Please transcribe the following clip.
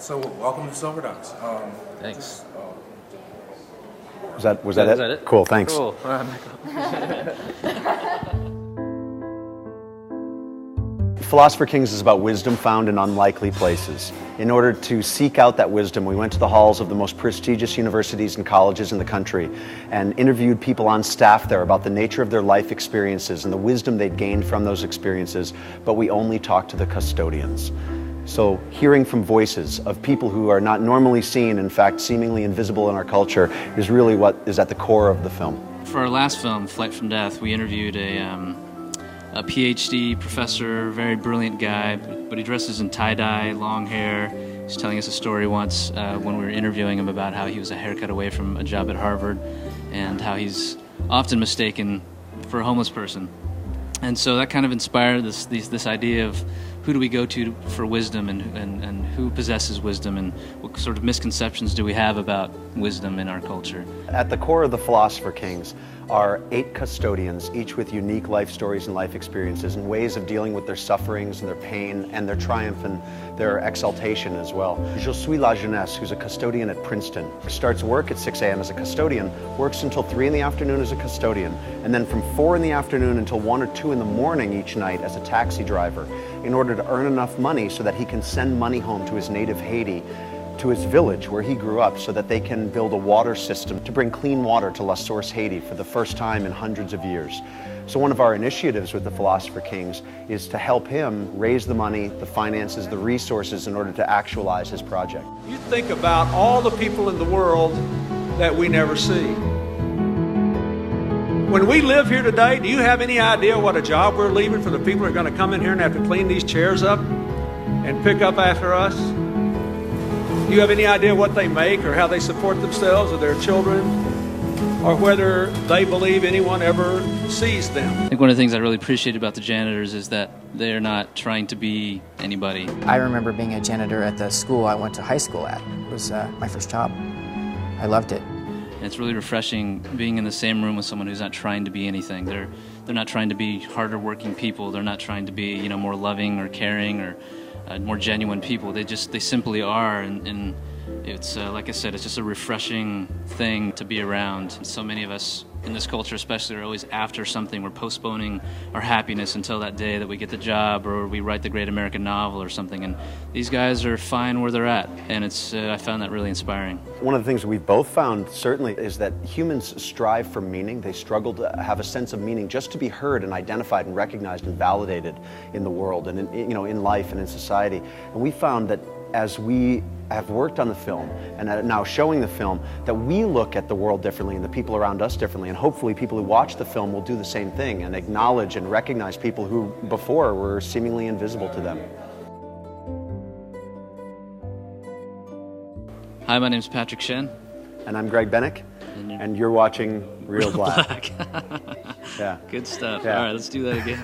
So welcome to Silver Docs. Thanks. Was that it? Cool, thanks. Cool. Philosopher Kings is about wisdom found in unlikely places. In order to seek out that wisdom, we went to the halls of the most prestigious universities and colleges in the country and interviewed people on staff there about the nature of their life experiences and the wisdom they'd gained from those experiences, but we only talked to the custodians. So hearing from voices of people who are not normally seen, in fact seemingly invisible in our culture, is really what is at the core of the film. For our last film, Flight from Death, we interviewed a PhD professor, very brilliant guy, but he dresses in tie-dye, long hair. He was telling us a story once when we were interviewing him about how he was a haircut away from a job at Harvard and how he's often mistaken for a homeless person. And so that kind of inspired this idea of who do we go to for wisdom and who possesses wisdom and what sort of misconceptions do we have about wisdom in our culture. At the core of the Philosopher Kings are 8 custodians, each with unique life stories and life experiences and ways of dealing with their sufferings and their pain and their triumph and their exaltation as well. Je suis la jeunesse, who's a custodian at Princeton, starts work at 6 a.m. as a custodian, works until 3 in the afternoon as a custodian, and then from 4 in the afternoon until 1 or 2 in the morning each night as a taxi driver in order to earn enough money so that he can send money home to his native Haiti, to his village where he grew up, so that they can build a water system to bring clean water to La Source, Haiti for the first time in hundreds of years. So one of our initiatives with the Philosopher Kings is to help him raise the money, the finances, the resources in order to actualize his project. You think about all the people in the world that we never see. When we live here today, do you have any idea what a job we're leaving for the people who are going to come in here and have to clean these chairs up and pick up after us? Do you have any idea what they make or how they support themselves or their children, or whether they believe anyone ever sees them? I think one of the things I really appreciate about the janitors is that they're not trying to be anybody. I remember being a janitor at the school I went to high school at. It was my first job. I loved it. And it's really refreshing being in the same room with someone who's not trying to be anything. They're not trying to be harder working people. They're not trying to be, more loving or caring or more genuine people. They simply are, and it's like I said, it's just a refreshing thing to be around. So many of us in this culture especially are always after something. We're postponing our happiness until that day that we get the job or we write the great American novel or something, and these guys are fine where they're at, and I found that really inspiring. One of the things we've both found certainly is that humans strive for meaning. They struggle to have a sense of meaning just to be heard and identified and recognized and validated in the world and in life and in society. And we found that as we have worked on the film and now showing the film, that we look at the world differently and the people around us differently, and hopefully people who watch the film will do the same thing and acknowledge and recognize people who before were seemingly invisible to them. Hi, my name's Patrick Shen. And I'm Greg Bennick, and you're watching Reelblack. Reelblack. Yeah. Good stuff. Yeah. All right, let's do that again.